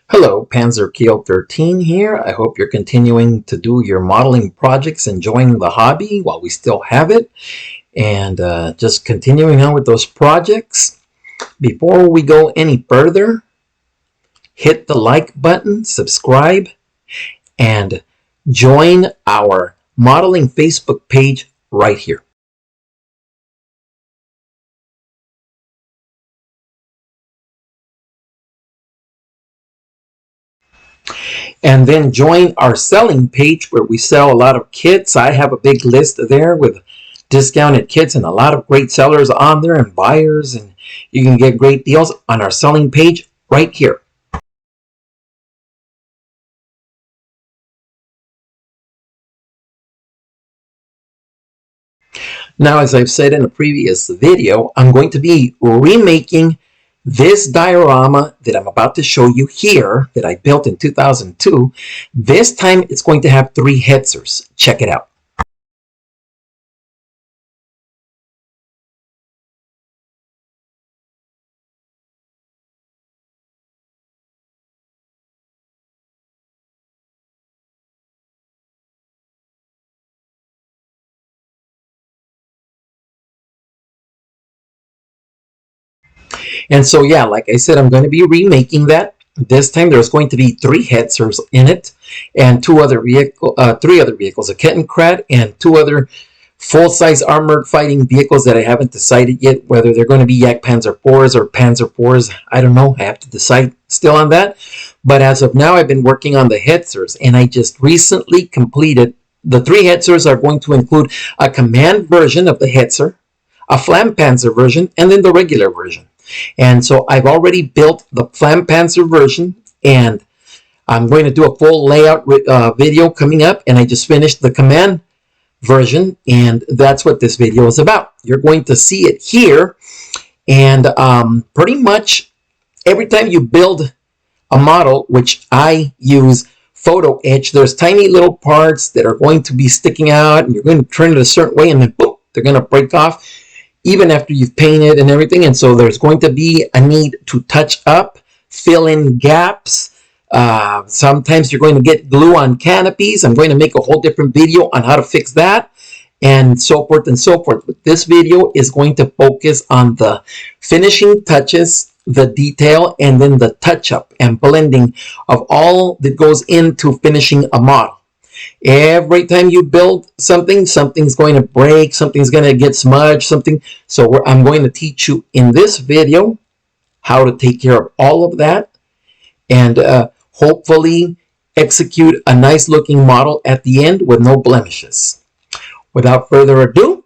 Hello, Panzer 13 here. I hope you're continuing to do your modeling projects, enjoying the hobby while we still have it, and just continuing on with those projects. Before we go any further, hit the like button, subscribe, and join our modeling Facebook page right here. And then join our selling page where we sell a lot of kits. I have a big list there with discounted kits and a lot of great sellers on there and buyers, and you can get great deals on our selling page right here. Now, as I've said in a previous video, I'm going to be remaking this diorama that I'm about to show you here that I built in 2002. This time it's going to have 3 hetzers. Check it out. And so, yeah, like I said, I'm going to be remaking that. This time there's going to be 3 hetzers in it and 3 other vehicles, a Kettenkrad and 2 other full-size armored fighting vehicles that I haven't decided yet whether they're going to be Jagdpanzer 4s or Panzer 4s. I don't know. I have to decide still on that. But as of now, I've been working on the hetzers, and I just recently completed. The 3 hetzers are going to include a command version of the hetzer, a Flampanzer version, and then the regular version. And so I've already built the Flampanzer version, and I'm going to do a full layout video coming up, and I just finished the command version, and that's what this video is about. You're going to see it here, and pretty much every time you build a model, which I use photo etch, there's tiny little parts that are going to be sticking out, and you're going to turn it a certain way, and then boom, they're going to break off even after you've painted and everything. And so there's going to be a need to touch up, fill in gaps. Sometimes you're going to get glue on canopies. I'm going to make a whole different video on how to fix that, and so forth and so forth. But this video is going to focus on the finishing touches, the detail, and then the touch-up and blending of all that goes into finishing a model. Every time you build something, something's going to break, something's going to get smudged, something. So I'm going to teach you in this video how to take care of all of that, and hopefully execute a nice looking model at the end with no blemishes. Without further ado,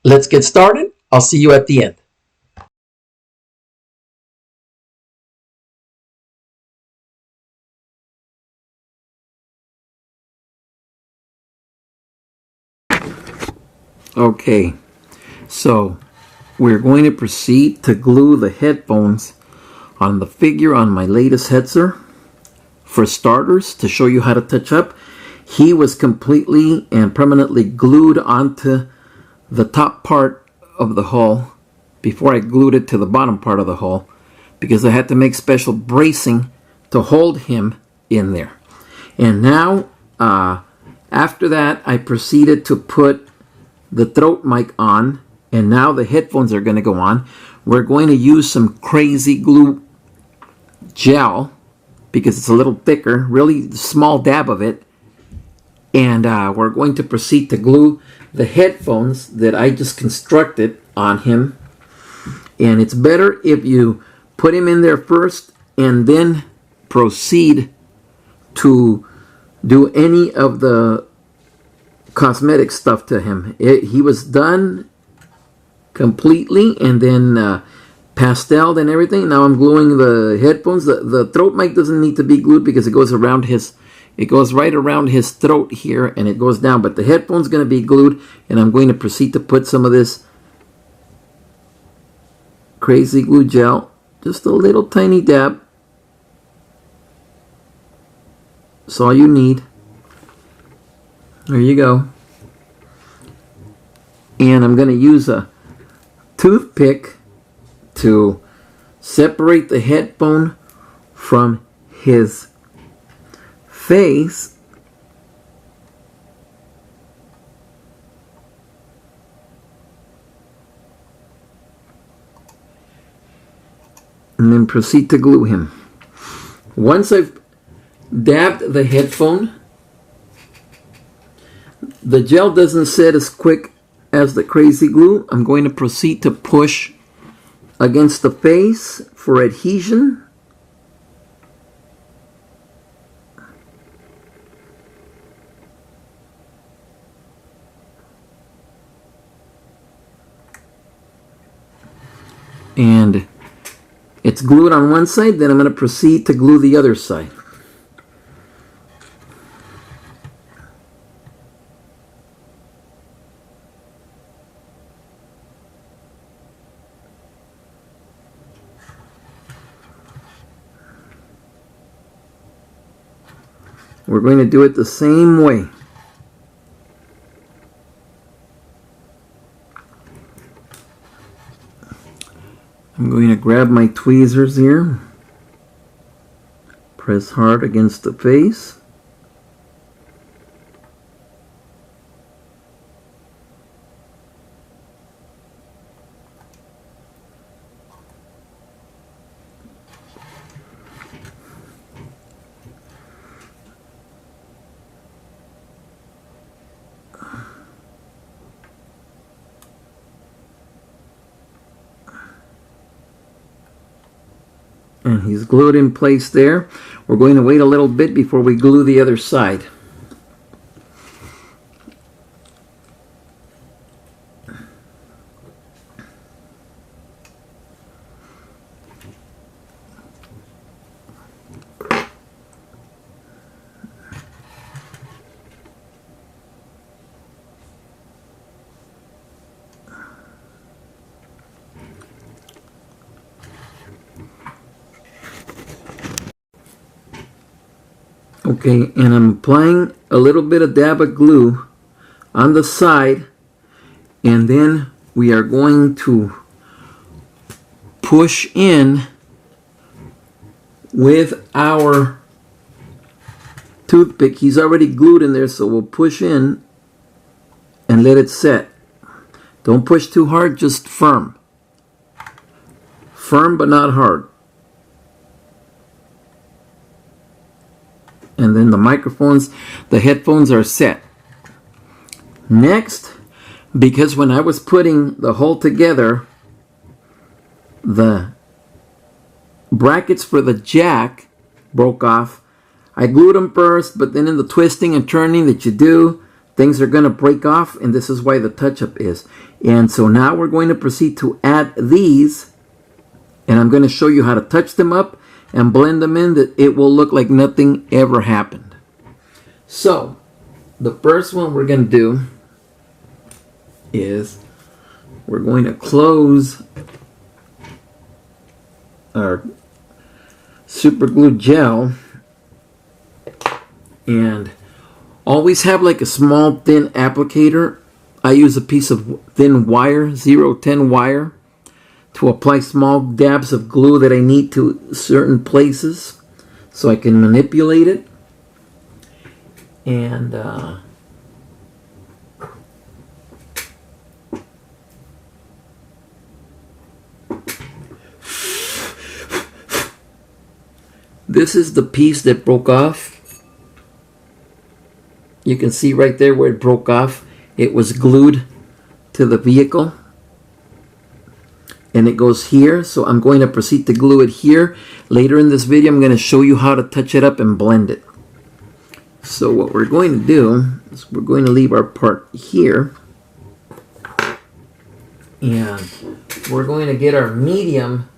let's get started. I'll see you at the end. Okay, so we're going to proceed to glue the headphones on the figure on my latest hetzer. For starters, to show you how to touch up, he was completely and permanently glued onto the top part of the hull before I glued it to the bottom part of the hull, because I had to make special bracing to hold him in there. And now, after that, I proceeded to put the throat mic on, and now the headphones are going to go on. We're going to use some crazy glue gel because it's a little thicker, really small dab of it, and we're going to proceed to glue the headphones that I just constructed on him. And it's better if you put him in there first and then proceed to do any of the cosmetic stuff to him. He was done completely and then pasteled and everything. Now I'm gluing the headphones. The throat mic doesn't need to be glued because it goes around it goes right around his throat here, and it goes down. But the headphone's going to be glued, and I'm going to proceed to put some of this crazy glue gel, just a little tiny dab. That's all you need. There you go. And I'm going to use a toothpick to separate the headphone from his face. And then proceed to glue him. Once I've dabbed the headphone, the gel doesn't set as quick as the crazy glue. I'm going to proceed to push against the face for adhesion. And it's glued on one side, then I'm going to proceed to glue the other side. We're going to do it the same way. I'm going to grab my tweezers here, press hard against the face. And he's glued in place there. We're going to wait a little bit before we glue the other side. Okay, and I'm applying a little bit of dab of glue on the side, and then we are going to push in with our toothpick. He's already glued in there, so we'll push in and let it set. Don't push too hard, just firm. Firm but not hard. And then the headphones are set. Next, because when I was putting the whole together, the brackets for the jack broke off. I glued them first, but then in the twisting and turning that you do, things are going to break off, and this is why the touch-up is. And so now we're going to proceed to add these, and I'm going to show you how to touch them up and blend them in, that it will look like nothing ever happened. So the first one we're going to do is we're going to close our super glue gel, and always have like a small thin applicator. I use a piece of thin wire, 010 wire, to apply small dabs of glue that I need to certain places so I can manipulate it. And this is the piece that broke off. You can see right there where it broke off. It was glued to the vehicle. And it goes here, so I'm going to proceed to glue it here. Later in this video, I'm going to show you how to touch it up and blend it. So what we're going to do is we're going to leave our part here. And we're going to get our medium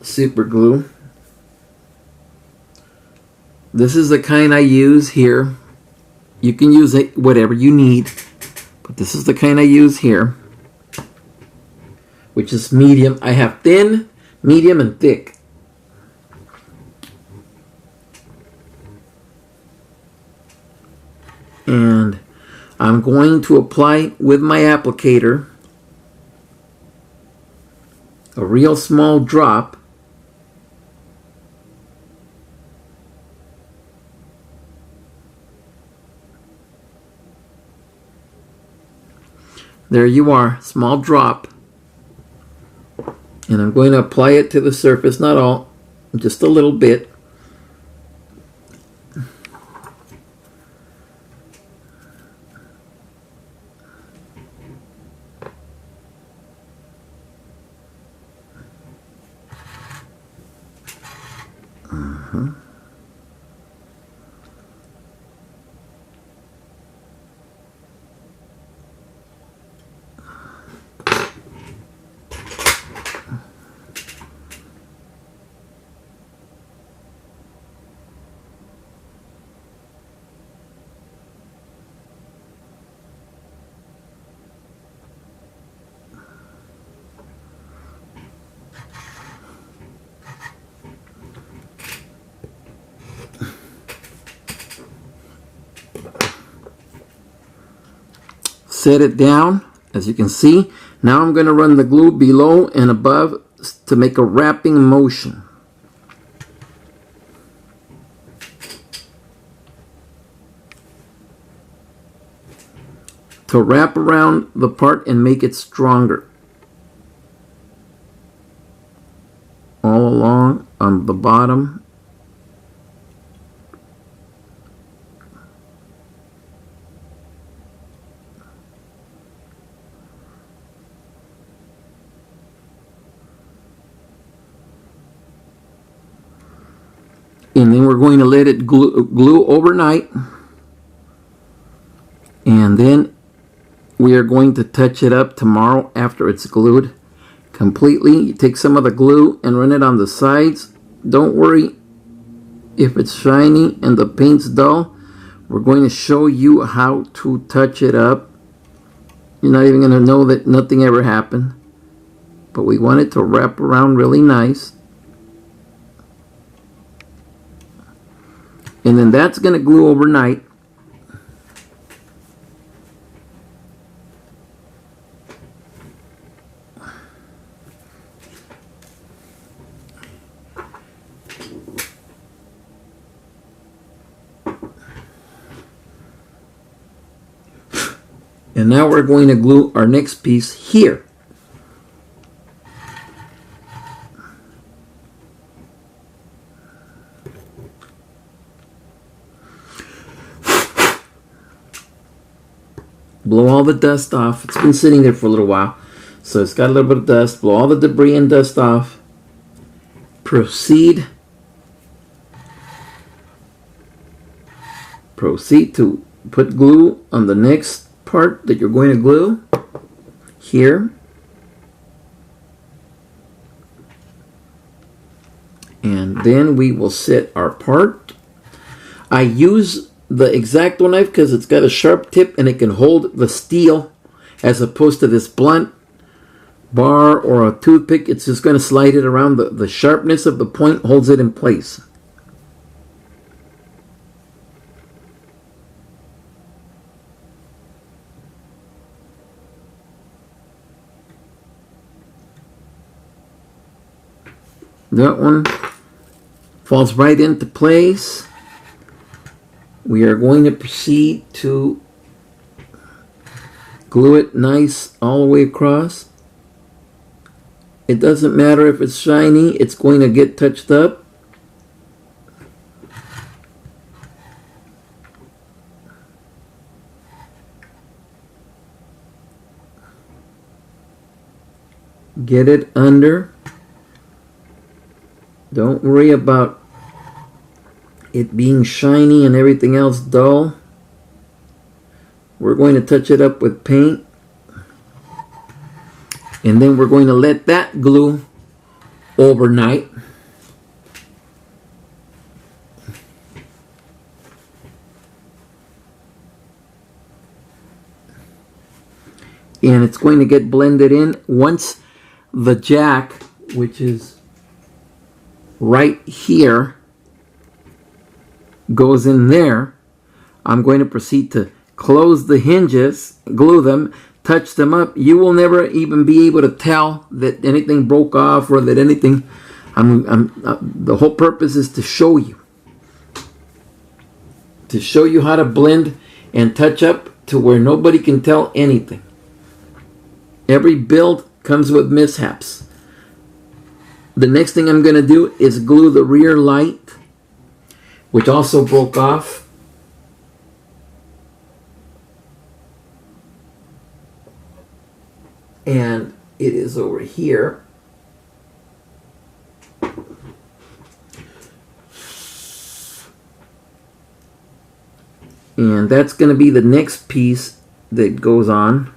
super glue. This is the kind I use here. You can use it whatever you need, but this is the kind I use here, which is medium. I have thin, medium, and thick. And I'm going to apply with my applicator a real small drop There you are, small drop. And I'm going to apply it to the surface, not all, just a little bit. Set it down, as you can see. Now I'm going to run the glue below and above to make a wrapping motion. To wrap around the part and make it stronger. All along on the bottom. And then we're going to let it glue overnight. And then we are going to touch it up tomorrow after it's glued completely. You take some of the glue and run it on the sides. Don't worry if it's shiny and the paint's dull. We're going to show you how to touch it up. You're not even going to know that nothing ever happened. But we want it to wrap around really nice. And then that's going to glue overnight. And now we're going to glue our next piece here. Blow all the dust off. It's been sitting there for a little while, so it's got a little bit of dust. Blow all the debris and dust off. Proceed to put glue on the next part that you're going to glue here. And then we will set our part. I use the X-Acto knife because it's got a sharp tip and it can hold the steel, as opposed to this blunt bar or a toothpick. It's just going to slide it around. The sharpness of the point holds it in place. That one falls right into place. We are going to proceed to glue it nice all the way across. It doesn't matter if it's shiny, it's going to get touched up. Get it under. Don't worry about it being shiny and everything else dull. We're going to touch it up with paint. And then we're going to let that glue overnight. And it's going to get blended in once the jack, which is right here, goes in there. I'm going to proceed to close the hinges, glue them, touch them up. You will never even be able to tell that anything broke off or that anything. The whole purpose is to show you how to blend and touch up to where nobody can tell anything. Every build comes with mishaps. The next thing I'm going to do is glue the rear light, which also broke off. And it is over here. And that's going to be the next piece that goes on.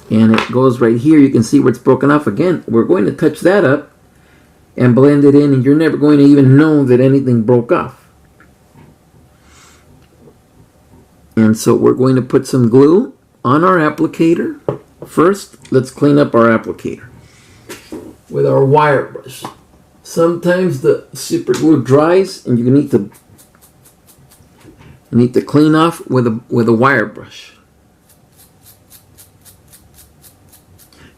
And it goes right here. You can see where it's broken off. Again, we're going to touch that up and blend it in, and you're never going to even know that anything broke off. And so we're going to put some glue on our applicator. First, let's clean up our applicator with our wire brush. Sometimes the super glue dries and you need to clean off with a wire brush.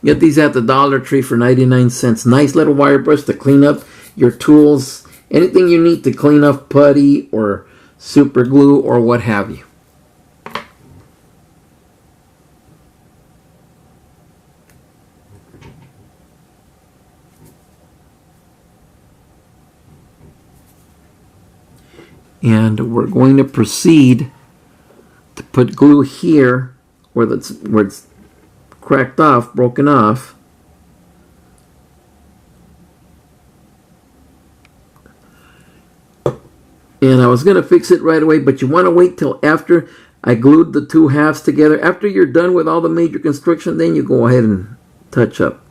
Get these at the Dollar Tree for 99 cents. Nice little wire brush to clean up your tools. Anything you need to clean up putty or super glue or what have you. And we're going to proceed to put glue here where it's cracked off, broken off. And I was going to fix it right away, but you want to wait till after I glued the two halves together. After you're done with all the major construction, then you go ahead and touch up.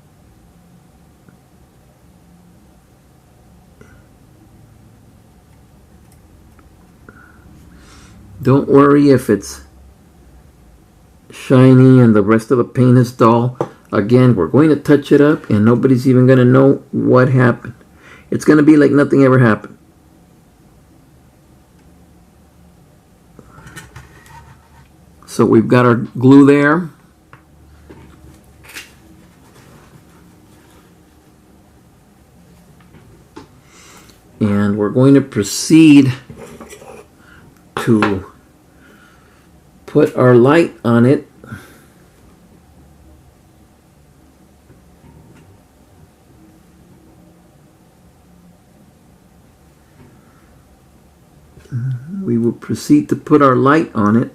Don't worry if it's shiny and the rest of the paint is dull. Again, we're going to touch it up and nobody's even going to know what happened. It's going to be like nothing ever happened. So we've got our glue there. And we're going to proceed to put our light on it. We will proceed to put our light on it.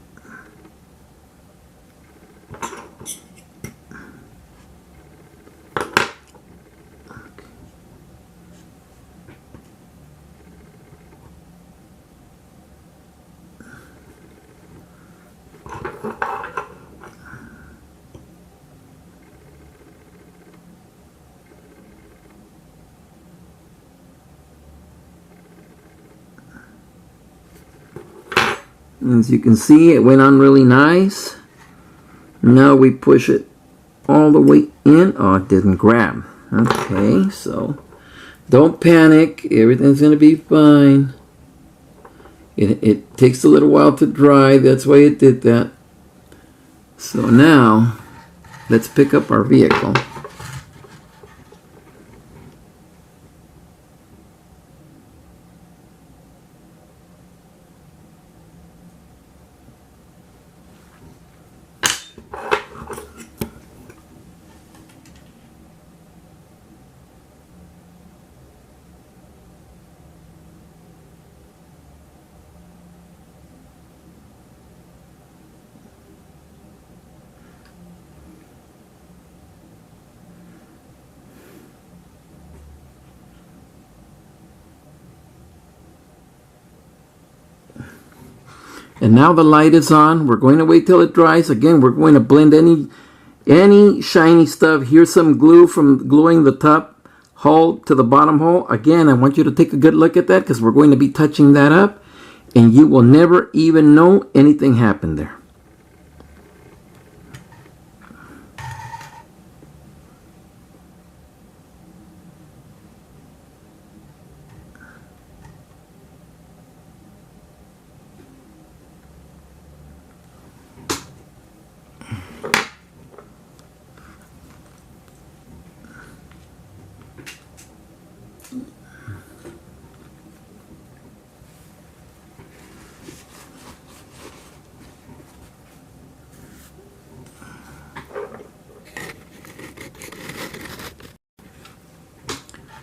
As you can see, it went on really nice. Now we push it all the way in. Oh, it didn't grab. Okay, so don't panic. Everything's going to be fine. It takes a little while to dry. That's why it did that. So now, let's pick up our vehicle. And now the light is on. We're going to wait till it dries. Again, we're going to blend any shiny stuff. Here's some glue from gluing the top hole to the bottom hole. Again, I want you to take a good look at that because we're going to be touching that up. And you will never even know anything happened there.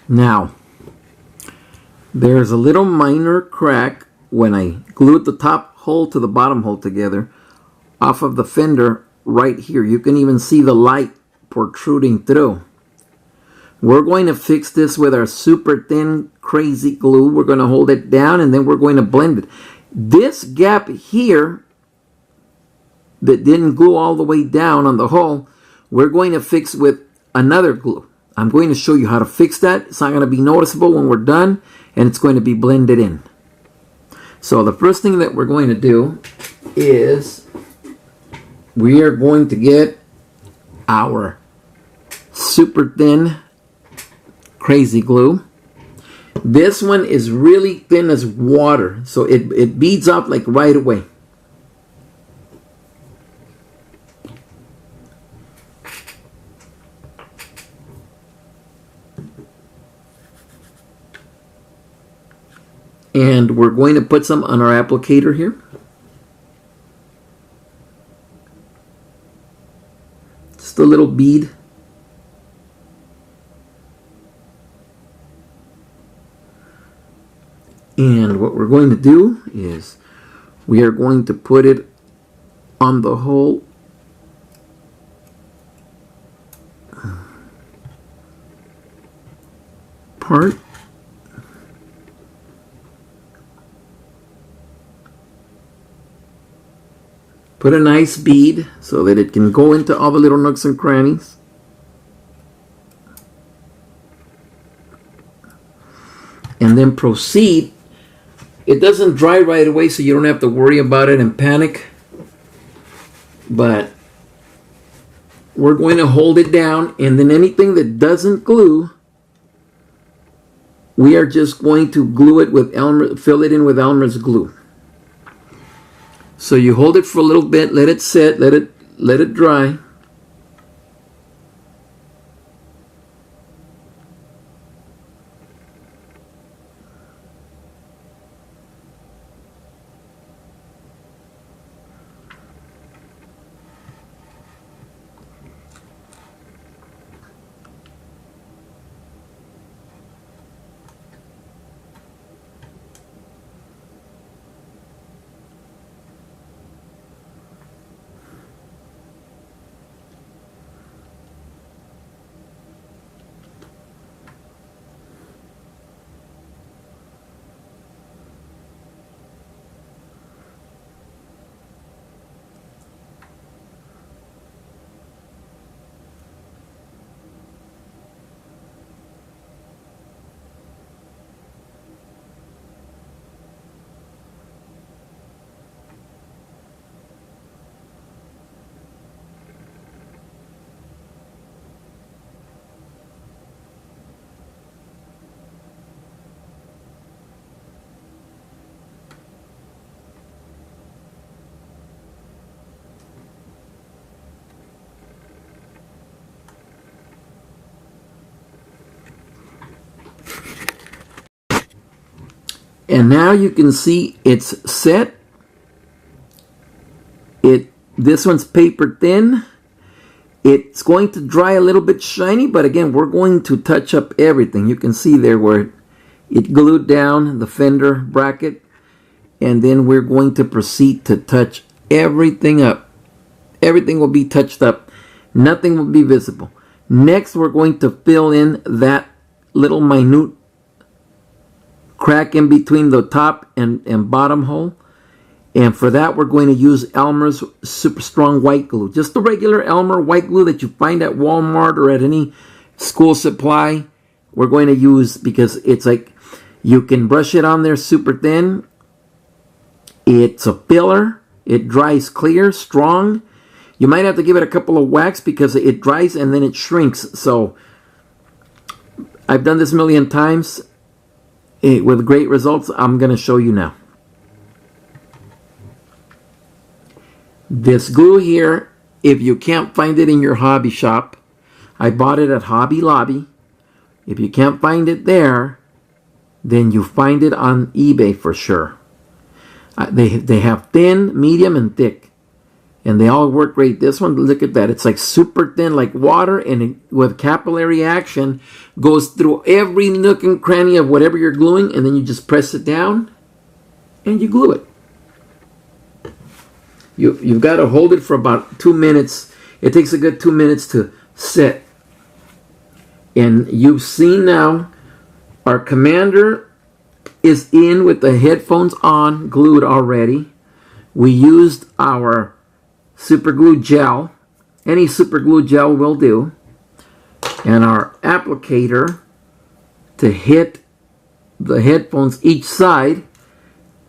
Now, there's a little minor crack when I glued the top hole to the bottom hole together off of the fender right here. You can even see the light protruding through. We're going to fix this with our super thin crazy glue. We're going to hold it down and then we're going to blend it. This gap here that didn't glue all the way down on the hole, we're going to fix with another glue. I'm going to show you how to fix that. It's not going to be noticeable when we're done, and it's going to be blended in. So the first thing that we're going to do is we are going to get our super thin crazy glue. This one is really thin as water, so it beads up like right away. And we're going to put some on our applicator here. Just a little bead. And what we're going to do is we are going to put it on the whole part. Put a nice bead so that it can go into all the little nooks and crannies. And then proceed. It doesn't dry right away, so you don't have to worry about it and panic. But we're going to hold it down, and then anything that doesn't glue, we are just going to glue it with fill it in with Elmer's glue. So you hold it for a little bit, let it sit, let it dry. And now you can see it's set. This one's paper thin. It's going to dry a little bit shiny, but again, we're going to touch up everything. You can see there where it glued down the fender bracket, and then we're going to proceed to touch everything up. Everything will be touched up. Nothing will be visible. Next, we're going to fill in that little minute crack in between the top and bottom hole. And for that, we're going to use Elmer's super strong white glue. Just the regular Elmer white glue that you find at Walmart or at any school supply. We're going to use, because it's like you can brush it on there super thin. It's a filler. It dries clear, strong. You might have to give it a couple of whacks because it dries and then it shrinks. So I've done this a million times with great results. I'm going to show you now. This glue here, if you can't find it in your hobby shop, I bought it at Hobby Lobby. If you can't find it there, then you find it on eBay for sure. They have thin, medium, and thick. and they all work great. This one, look at that. It's like super thin, like water, and it, with capillary action, goes through every nook and cranny of whatever you're gluing, and then you just press it down, and you glue it. You've got to hold it for about 2 minutes. It takes a good 2 minutes to set. And you've seen now, our commander is in with the headphones on, glued already. We used our super glue gel. Any super glue gel will do. And our applicator to hit the headphones each side.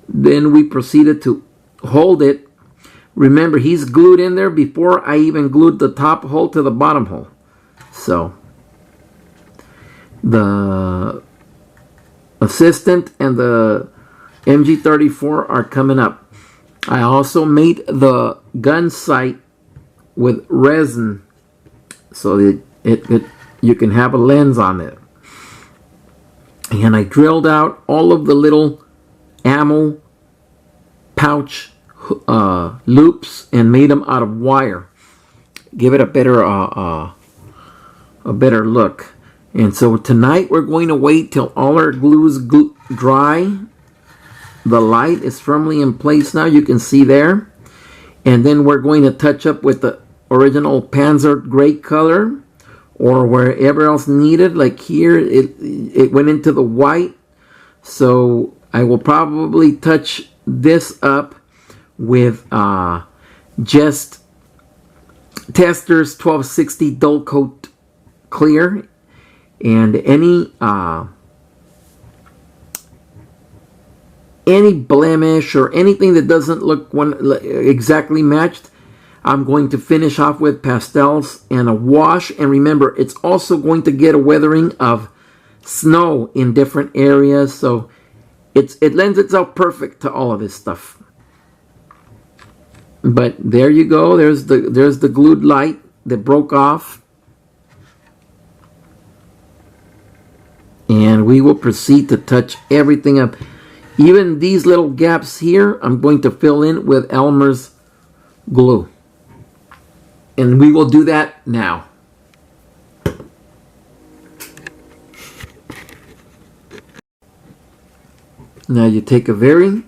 Then we proceeded to hold it. Remember, he's glued in there before I even glued the top hole to the bottom hole. So the assistant and the MG34 are coming up. I also made the gun sight with resin so that you can have a lens on it. And I drilled out all of the little ammo pouch loops and made them out of wire. Give it a better look. And so tonight we're going to wait till all our glues dry. The light is firmly in place now, you can see there. And then we're going to touch up with the original Panzer gray color, or wherever else needed. Like here, it went into the white. So I will probably touch this up with just Testors 1260 dull coat clear, and any blemish or anything that doesn't look exactly matched, I'm going to finish off with pastels and a wash. And remember, it's also going to get a weathering of snow in different areas, so it lends itself perfect to all of this stuff. But there you go. There's the glued light that broke off. And we will proceed to touch everything up. Even these little gaps here, I'm going to fill in with Elmer's glue. And we will do that now. Now you take a very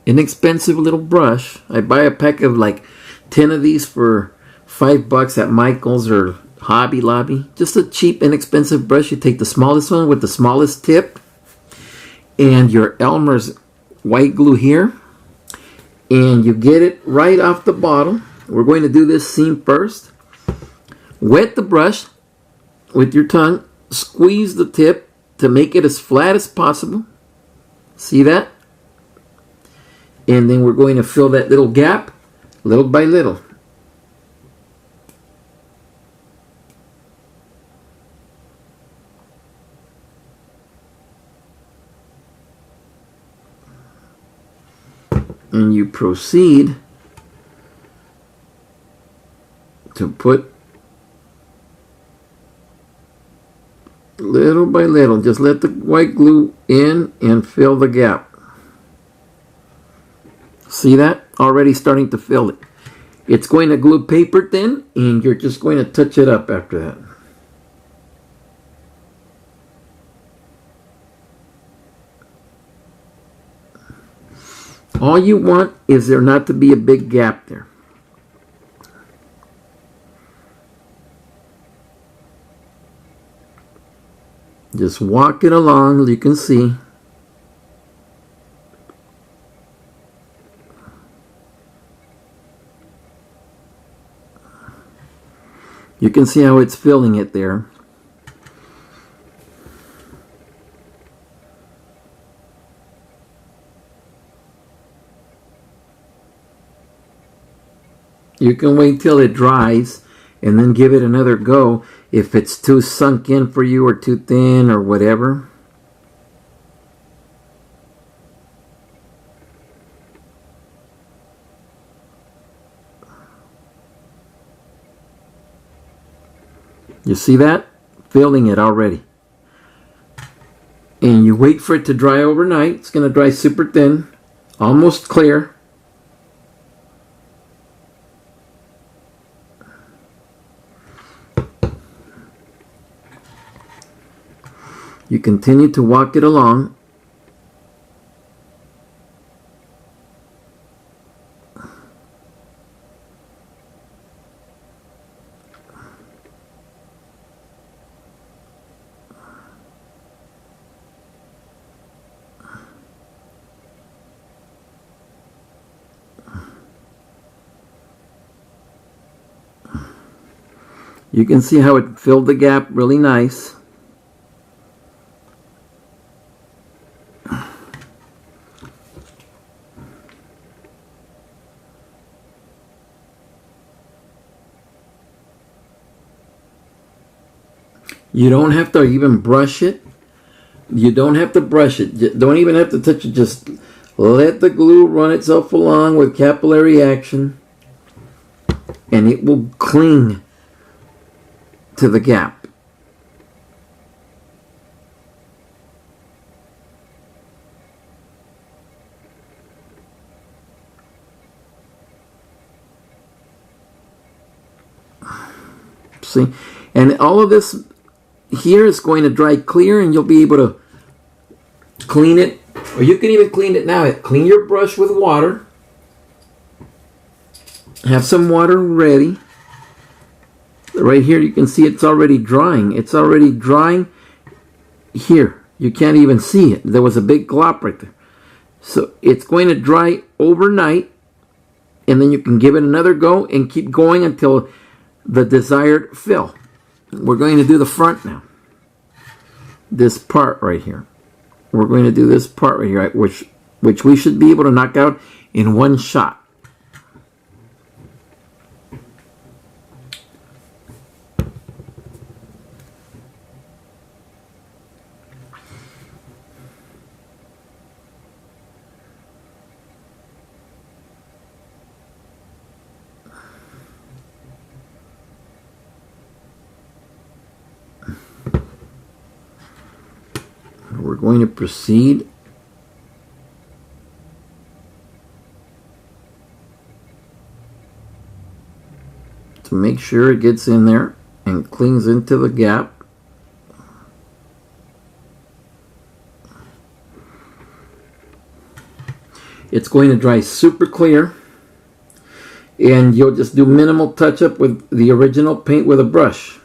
inexpensive little brush. I buy a pack of like 10 of these for $5 at Michael's or Hobby Lobby. Just a cheap, inexpensive brush. You take the smallest one with the smallest tip and your Elmer's white glue here, and you get it right off the bottle. We're going to do this seam first. Wet the brush with your tongue. Squeeze the tip to make it as flat as possible. See that? And then we're going to fill that little gap little by little. And you proceed to put little by little. Just let the white glue in and fill the gap. See that? Already starting to fill it. It's going to glue paper thin, and you're just going to touch it up after that. All you want is there not to be a big gap there. Just walk it along, you can see. You can see how it's filling it there. You can wait till it dries and then give it another go if it's too sunk in for you or too thin or whatever. You see that? Filling it already. And you wait for it to dry overnight. It's going to dry super thin, almost clear. You continue to walk it along. You can see how it filled the gap really nice. You don't have to even brush it. You don't have to brush it. You don't even have to touch it. Just let the glue run itself along with capillary action, and it will cling to the gap. See? And all of this here is going to dry clear, and you'll be able to clean it, or you can even clean it now. Clean your brush with water. Have some water ready. Right here you can see it's already drying. It's already drying here. You can't even see it. There was a big glop right there. So it's going to dry overnight, and then you can give it another go and keep going until the desired fill. We're going to do the front now. This part right here. We're going to do this part right here, which we should be able to knock out in one shot. We're going to proceed to make sure it gets in there and clings into the gap. It's going to dry super clear, and you'll just do minimal touch up with the original paint with a brush.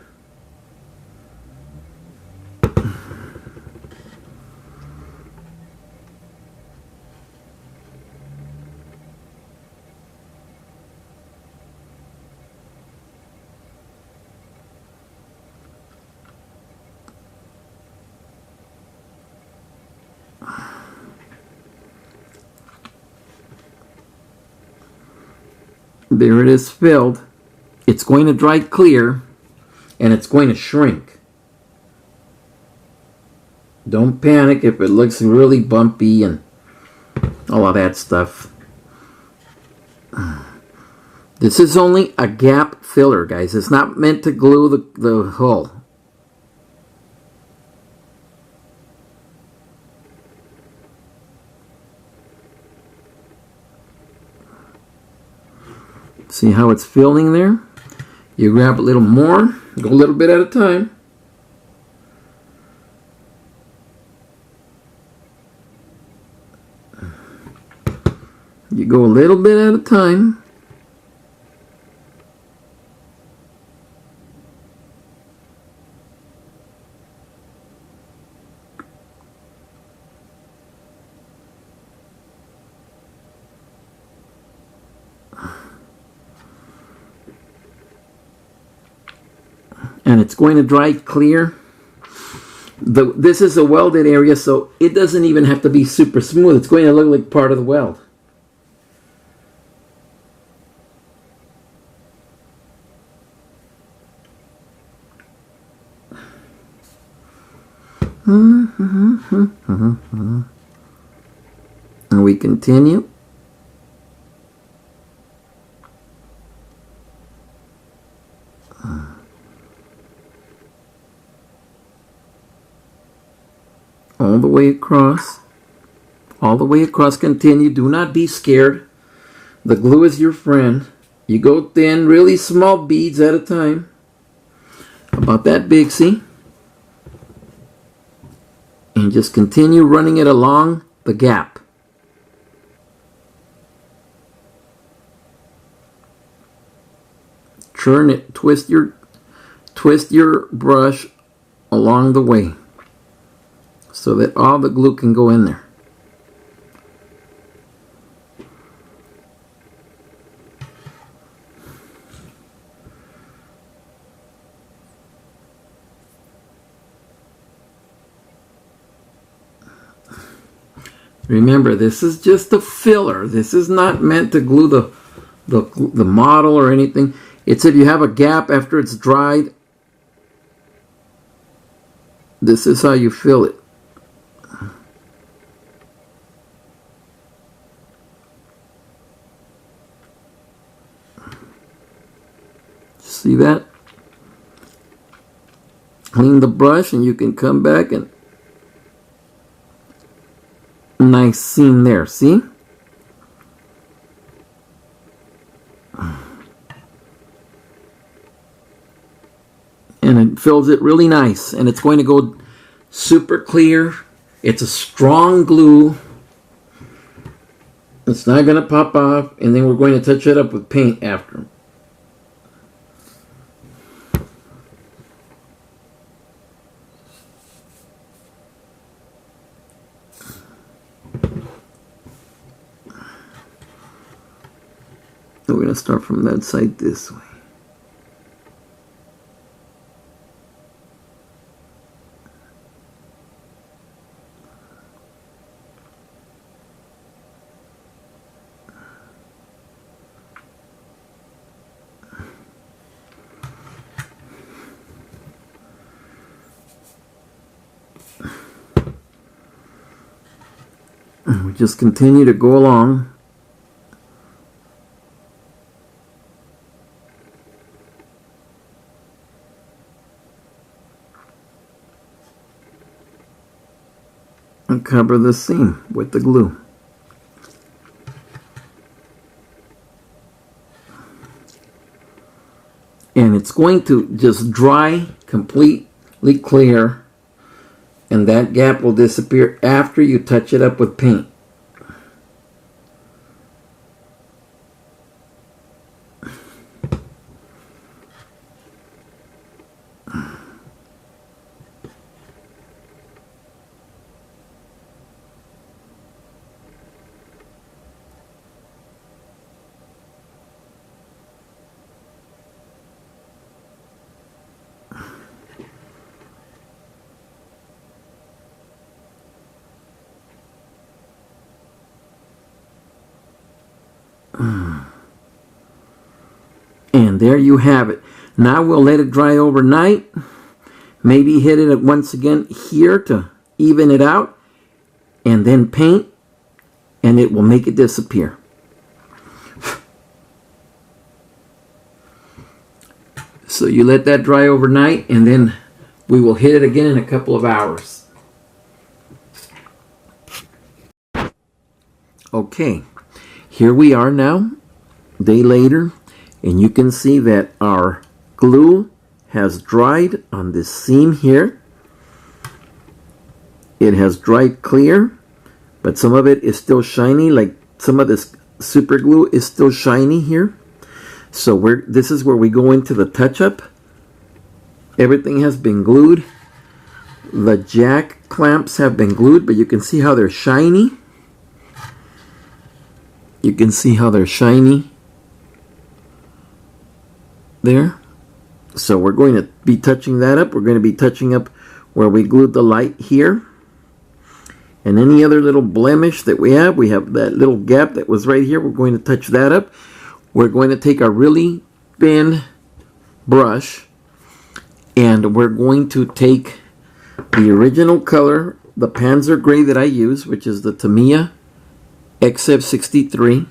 There it is filled. It's going to dry clear, and it's going to shrink. Don't panic if it looks really bumpy and all of that stuff. This is only a gap filler, guys. It's not meant to glue the hull. See how it's filling there? You grab a little more, go a little bit at a time. You go a little bit at a time. And it's going to dry clear. This is a welded area, so it doesn't even have to be super smooth. It's going to look like part of the weld. And we continue. All the way across. All the way across. Continue. Do not be scared. The glue is your friend. You go thin, really small beads at a time. About that big, see? and just continue running it along the gap. Turn it, twist your brush along the way so that all the glue can go in there. Remember, this is just a filler. This is not meant to glue the model or anything. It's if you have a gap after it's dried, this is how you fill it. See that? Clean the brush and you can come back and nice seam there, see? And it fills it really nice, and it's going to go super clear. It's a strong glue. It's not going to pop off, and then we're going to touch it up with paint after. We're going to start from that side this way. We just continue to go along. And cover the seam with the glue. And it's going to just dry completely clear, and that gap will disappear after you touch it up with paint. And there you have it. Now we'll let it dry overnight. Maybe hit it once again here to even it out. And then paint. And it will make it disappear. So you let that dry overnight, and then we will hit it again in a couple of hours. Okay. Here we are now, a day later, and you can see that our glue has dried on this seam here. It has dried clear, but some of it is still shiny, like some of this super glue is still shiny here. So this is where we go into the touch-up. Everything has been glued. The jack clamps have been glued, but you can see how they're shiny. You can see how they're shiny there. So we're going to be touching that up. We're going to be touching up where we glued the light here. And any other little blemish that we have that little gap that was right here. We're going to touch that up. We're going to take a really thin brush, and we're going to take the original color, the Panzer Gray that I use, which is the Tamiya XF63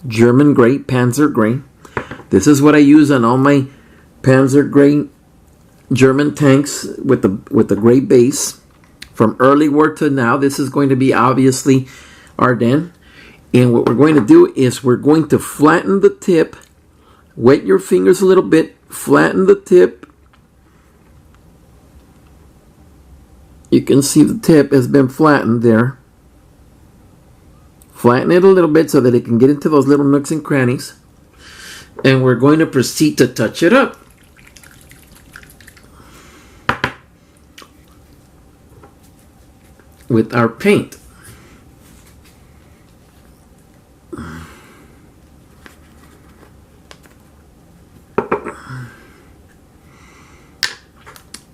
German Gray, Panzer Gray. This is what I use on all my Panzer Gray German tanks with the gray base. From early war to now, this is going to be obviously Ardennes. And what we're going to do is we're going to flatten the tip, wet your fingers a little bit, flatten the tip, You can see the tip has been flattened there. Flatten it a little bit so that it can get into those little nooks and crannies. And we're going to proceed to touch it up. With our paint.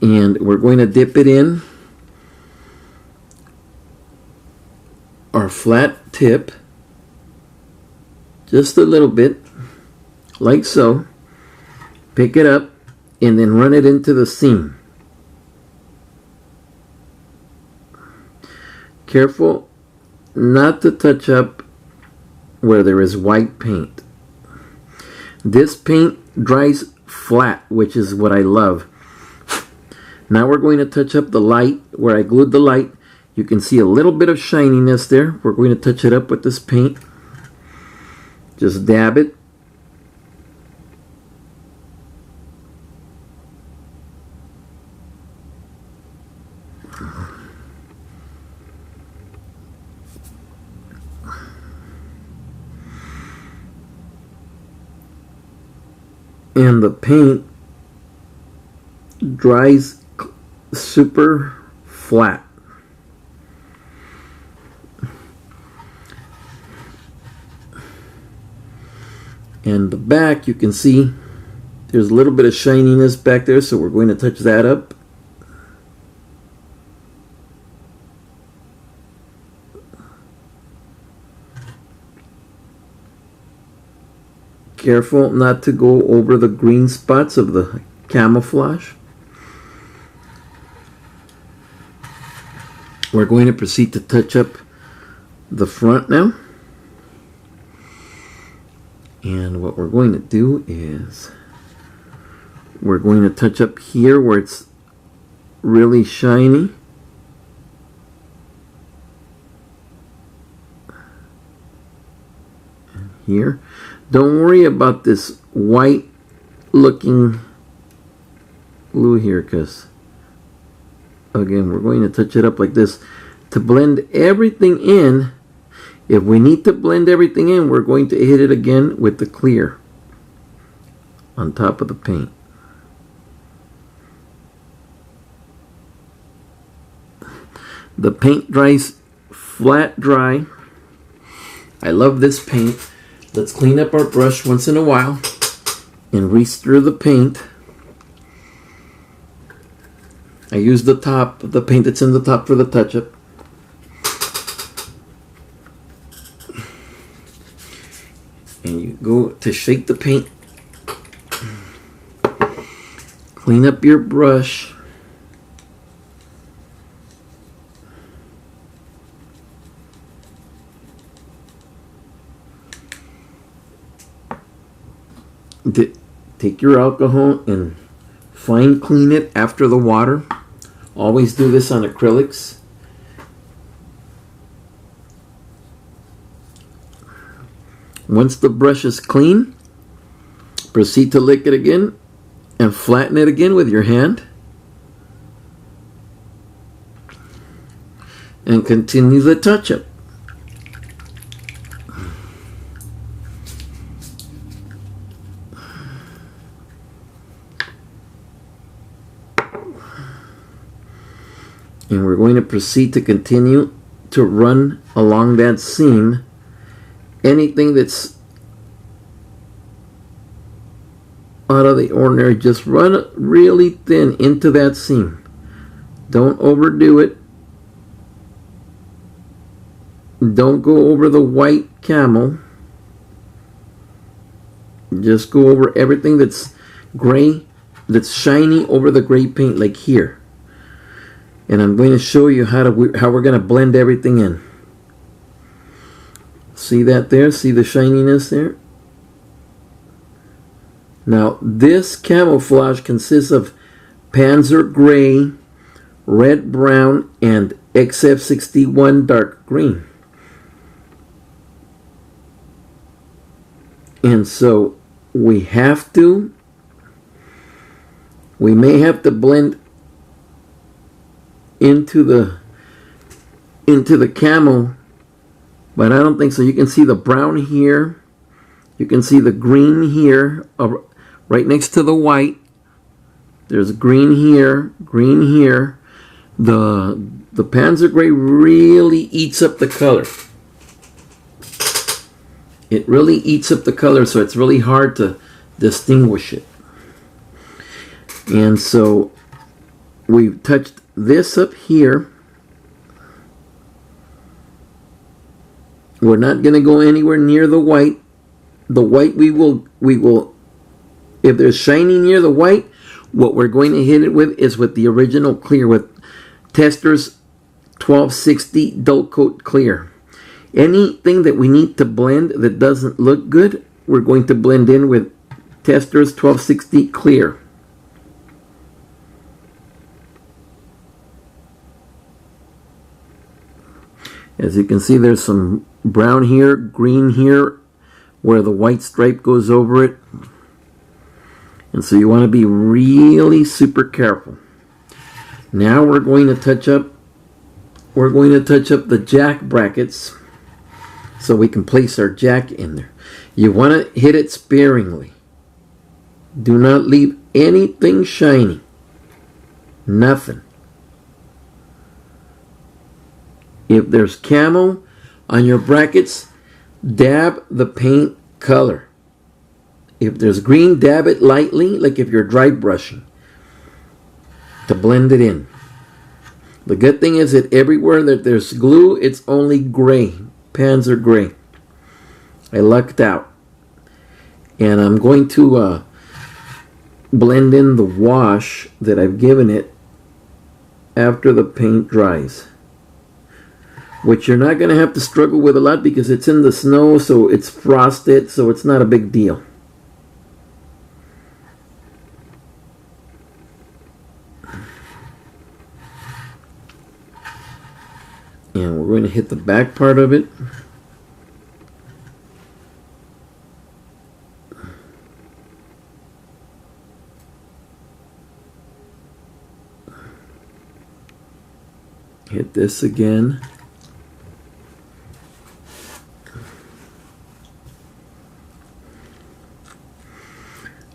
And we're going to dip it in our flat tip just a little bit, like so. Pick it up and then run it into the seam. Careful not to touch up where there is white paint. This paint dries flat, which is what I love. Now we're going to touch up the light where I glued the light. You can see a little bit of shininess there. We're going to touch it up with this paint. Just dab it. And the paint dries super flat. And the back, you can see there's a little bit of shininess back there, so we're going to touch that up. Careful not to go over the green spots of the camouflage. We're going to proceed to touch up the front now. And what we're going to do is we're going to touch up here where it's really shiny. And here. Don't worry about this white looking glue here, because again, we're going to touch it up like this to blend everything in. If we need to blend everything in, we're going to hit it again with the clear on top of the paint. The paint dries flat dry. I love this paint. Let's clean up our brush once in a while and re-stir the paint. I use the top, the paint that's in the top for the touch-up. And you go to shake the paint. Clean up your brush. Take your alcohol and fine clean it after the water. Always do this on acrylics. Once the brush is clean, proceed to lick it again and flatten it again with your hand. And continue the touch-up. And we're going to proceed to continue to run along that seam. Anything that's out of the ordinary, just run it really thin into that seam. Don't overdo it. Don't go over the white camel. Just go over everything that's gray, that's shiny over the gray paint, like here. And I'm going to show you how we're going to blend everything in. See that there? See the shininess there? Now, this camouflage consists of Panzer Gray, Red Brown, and XF61 Dark Green. And so we may have to blend into the camo, but I don't think so. You can see the brown here. You can see the green here, right next to the white. There's green here, green here. The Panzer Gray really eats up the color. It really eats up the color, so it's really hard to distinguish it. And so we've touched this up here. We're not going to go anywhere near the white. The white we will, if there's shiny near the white, what we're going to hit it with is with the original clear, with Testors 1260 dull coat clear. Anything that we need to blend that doesn't look good, we're going to blend in with Testors 1260 clear. As you can see, there's some brown here, green here, where the white stripe goes over it. And so you want to be really super careful. Now we're going to touch up the jack brackets so we can place our jack in there. You want to hit it sparingly. Do not leave anything shiny. Nothing. If there's camo on your brackets, dab the paint color. If there's green, dab it lightly, like if you're dry brushing, to blend it in. The good thing is that everywhere that there's glue, it's only gray. Panzer Gray. I lucked out. And I'm going to blend in the wash that I've given it after the paint dries, which you're not going to have to struggle with a lot because it's in the snow, so it's frosted, so it's not a big deal. And we're going to hit the back part of it. Hit this again.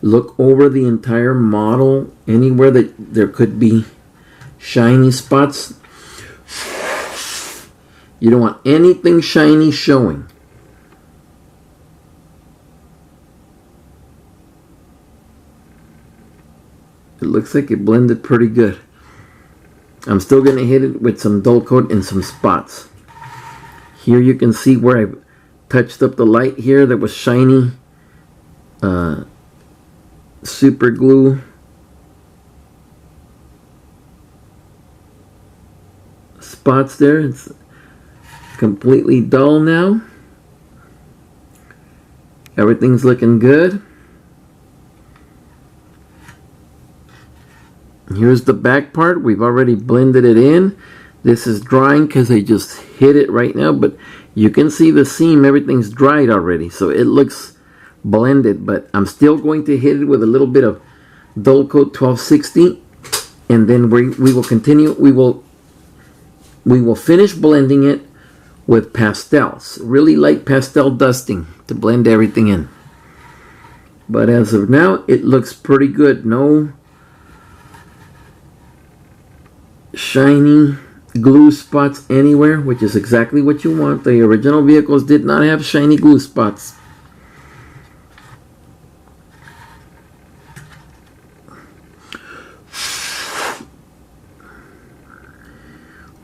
Look over the entire model. Anywhere that there could be shiny spots, you don't want anything shiny showing. It looks like it blended pretty good. I'm still going to hit it with some dull coat and some spots. Here you can see where I touched up the light here that was shiny. Super glue. Spots there. It's completely dull now. Everything's looking good. Here's the back part. We've already blended it in. This is drying because I just hit it right now, but you can see the seam. Everything's dried already, so it looks blended, but I'm still going to hit it with a little bit of dull coat 1260, and then we will continue. We will finish blending it with pastels, really light pastel dusting to blend everything in. But as of now, it looks pretty good. No shiny glue spots anywhere, which is exactly what you want. The original vehicles did not have shiny glue spots.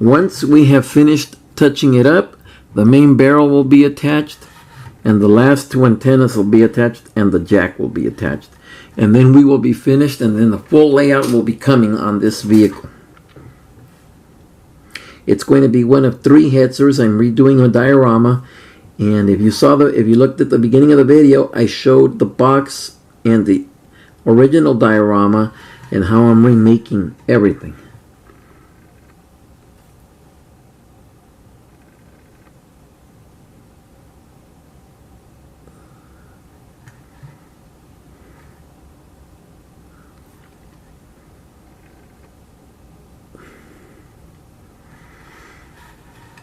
Once we have finished touching it up, the main barrel will be attached, and the last two antennas will be attached, and the jack will be attached. And then we will be finished, and then the full layout will be coming on this vehicle. It's going to be one of 3 Hetzers. I'm redoing a diorama, and if you looked at the beginning of the video, I showed the box and the original diorama and how I'm remaking everything.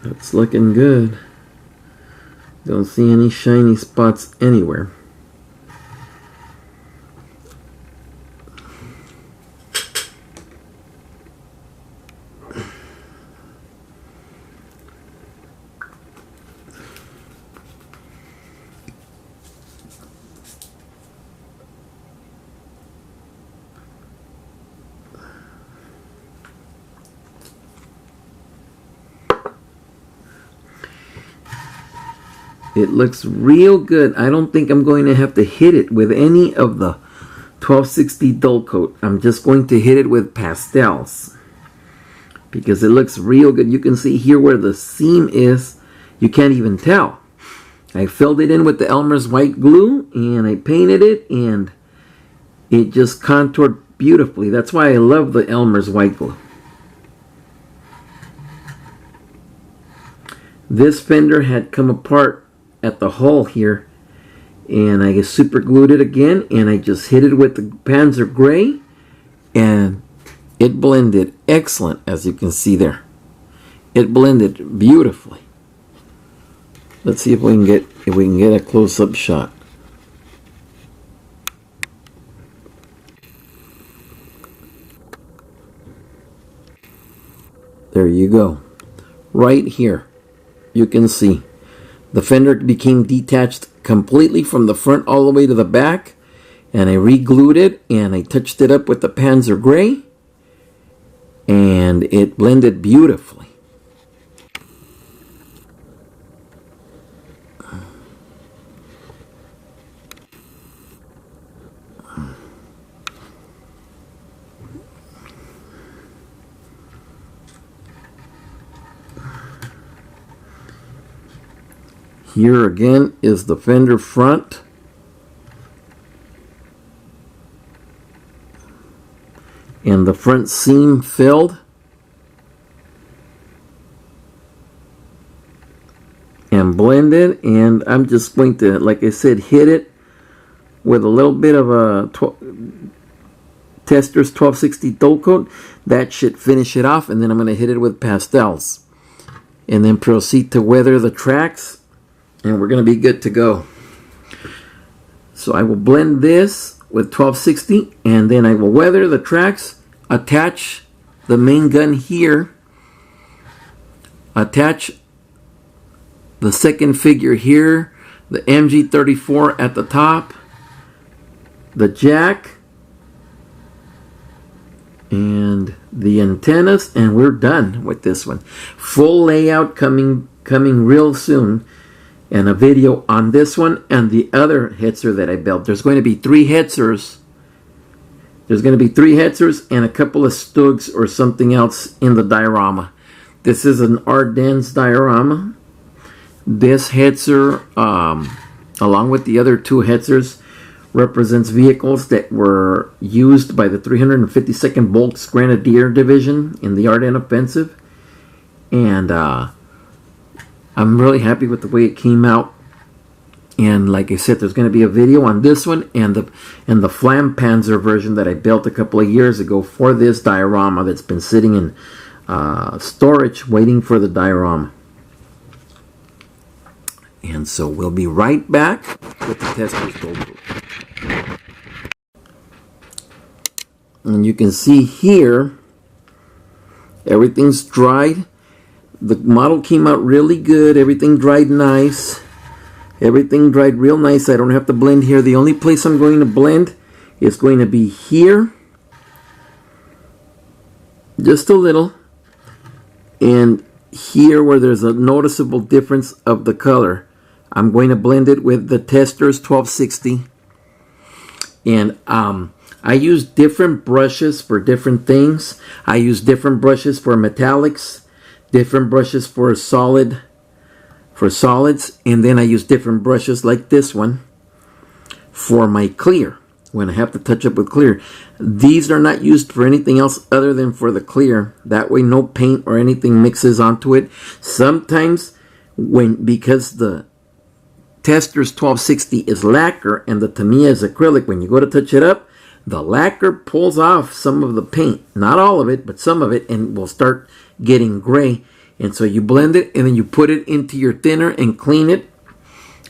It's looking good. Don't see any shiny spots anywhere. It looks real good. I don't think I'm going to have to hit it with any of the 1260 dull coat. I'm just going to hit it with pastels because it looks real good. You can see here where the seam is. You can't even tell. I filled it in with the Elmer's white glue and I painted it and it just contoured beautifully. That's why I love the Elmer's white glue. This fender had come apart at the hull here and I just super glued it again and I just hit it with the Panzer Gray and it blended excellent, as you can see there. It blended beautifully. Let's see if we can get a close-up shot. There you go. Right here you can see the fender became detached completely from the front all the way to the back, and I re-glued it and I touched it up with the Panzer Gray and it blended beautifully. Here again is the fender front. And the front seam filled. And blended. And I'm just going to, like I said, hit it with a little bit of a Testors 1260 dull coat. That should finish it off. And then I'm going to hit it with pastels. And then proceed to weather the tracks. And we're going to be good to go. So I will blend this with 1260 and then I will weather the tracks, attach the main gun here, attach the second figure here, the MG34 at the top, the jack, and the antennas, and we're done with this one. Full layout coming real soon. And a video on this one and the other Hetzer that I built. There's going to be 3 Hetzers. There's going to be 3 Hetzers and a couple of Stugs or something else in the diorama. This is an Ardennes diorama. This Hetzer, along with the other 2 Hetzers, represents vehicles that were used by the 352nd Volks Grenadier Division in the Ardennes Offensive. And I'm really happy with the way it came out. And like I said, there's going to be a video on this one and the Flampanzer version that I built a couple of years ago for this diorama that's been sitting in storage waiting for the diorama. And so we'll be right back with the Testors dull coat. And you can see here, everything's dried. The model came out really good. Everything dried nice. Everything dried real nice. I don't have to blend here. The only place I'm going to blend is going to be here. Just a little. And here where there's a noticeable difference of the color. I'm going to blend it with the Testors 1260. And I use different brushes for different things. I use different brushes for metallics. Different brushes for solids, and then I use different brushes like this one for my clear when I have to touch up with clear. These are not used for anything else other than for the clear. That way no paint or anything mixes onto it. Sometimes because the Testors 1260 is lacquer and the Tamiya is acrylic, when you go to touch it up, the lacquer pulls off some of the paint. Not all of it, but some of it, and will start getting gray. And so you blend it and then you put it into your thinner and clean it.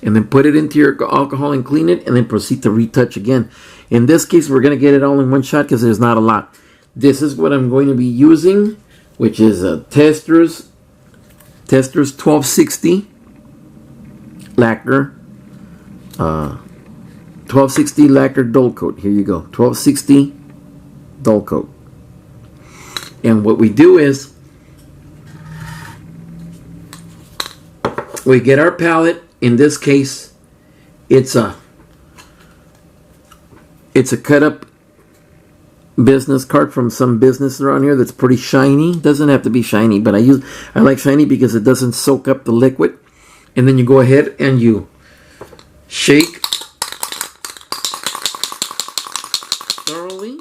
And then put it into your alcohol and clean it, and then proceed to retouch again. In this case, we're going to get it all in one shot because there's not a lot. This is what I'm going to be using, which is a Testors 1260 lacquer, 1260 lacquer dull coat. Here you go, 1260 dull coat. And what we do is we get our palette. In this case, it's a cut up business card from some business around here that's pretty shiny. Doesn't have to be shiny, but I like shiny because it doesn't soak up the liquid. And then you go ahead and you shake thoroughly.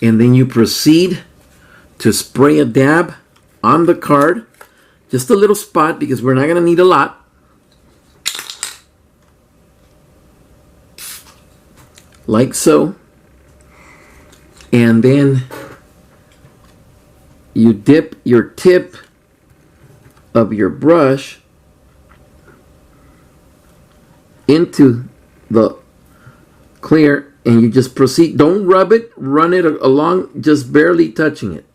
And then you proceed to spray a dab on the card. Just a little spot because we're not going to need a lot. Like so. And then you dip your tip of your brush into the clear. And you just proceed. Don't rub it. Run it along, just barely touching it.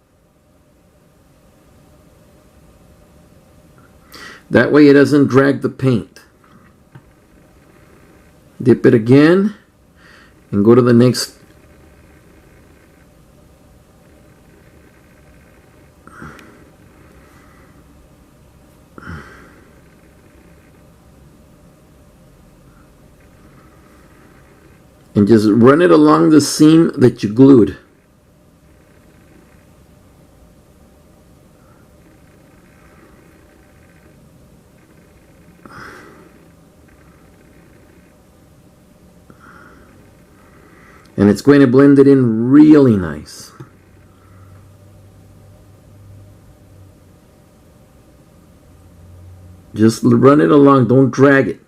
That way it doesn't drag the paint. Dip it again. And go to the next. And just run it along the seam that you glued. And it's going to blend it in really nice. Just run it along, don't drag it.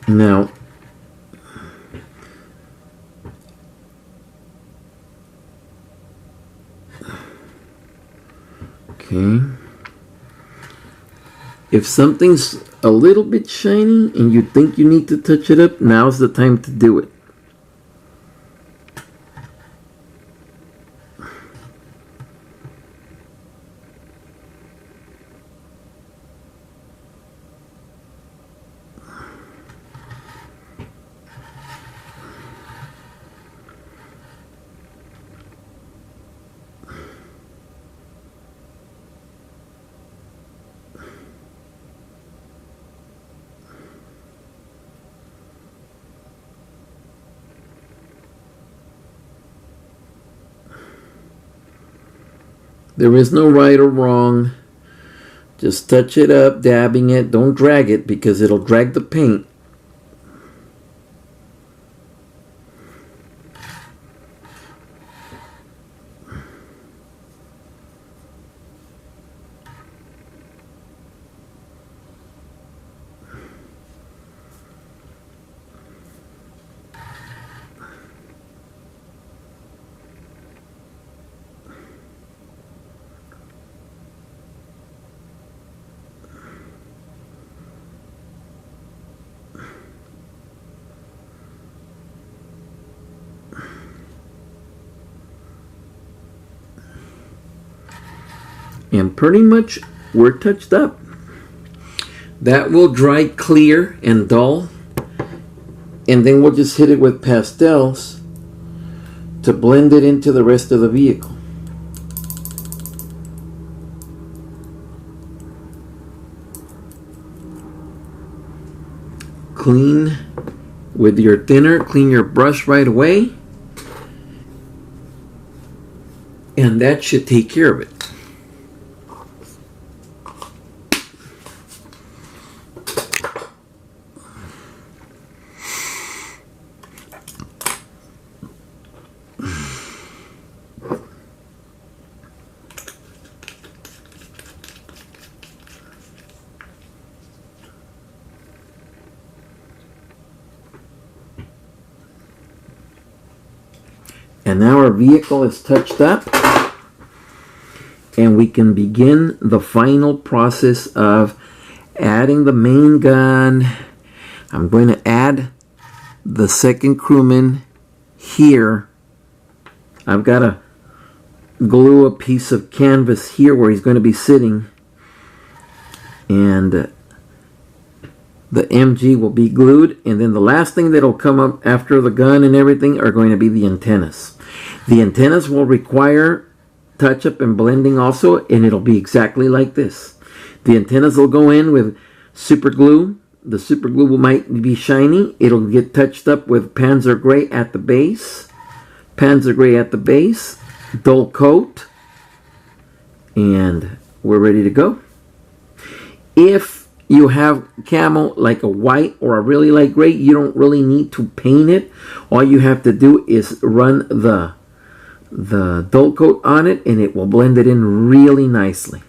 Now, okay, if something's a little bit shiny and you think you need to touch it up, now's the time to do it. There is no right or wrong. Just touch it up, dabbing it. Don't drag it because it'll drag the paint. And pretty much we're touched up. That will dry clear and dull. And then we'll just hit it with pastels to blend it into the rest of the vehicle. Clean with your thinner, clean your brush right away, and that should take care of it. And now our vehicle is touched up, and we can begin the final process of adding the main gun. I'm going to add the second crewman here. I've got to glue a piece of canvas here where he's going to be sitting, and the MG will be glued, and then the last thing that'll come up after the gun and everything are going to be the antennas. The antennas will require touch-up and blending also, and it'll be exactly like this. The antennas will go in with super glue. The super glue might be shiny. It'll get touched up with Panzer Gray at the base. Panzer Gray at the base. Dull coat. And we're ready to go. If you have camo like a white or a really light gray, you don't really need to paint it. All you have to do is run the dull coat on it, and it will blend it in really nicely.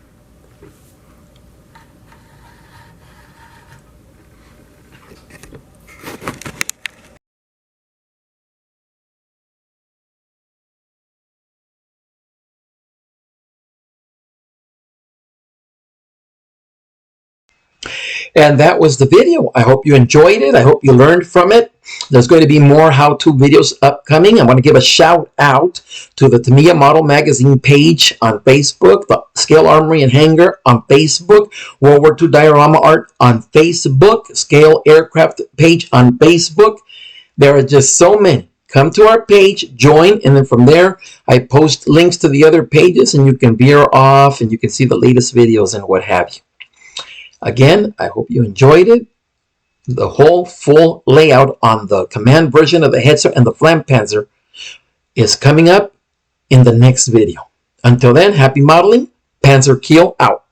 And that was the video. I hope you enjoyed it. I hope you learned from it. There's going to be more how-to videos upcoming. I want to give a shout out to the Tamiya Model Magazine page on Facebook, the Scale Armory and Hangar on Facebook, World War II Diorama Art on Facebook, Scale Aircraft page on Facebook. There are just so many. Come to our page, join, and then from there, I post links to the other pages, and you can veer off, and you can see the latest videos and what have you. Again, I hope you enjoyed it. The whole full layout on the command version of the Hetzer and the Flampanzer is coming up in the next video. Until then, happy modeling. Panzer Kiel out.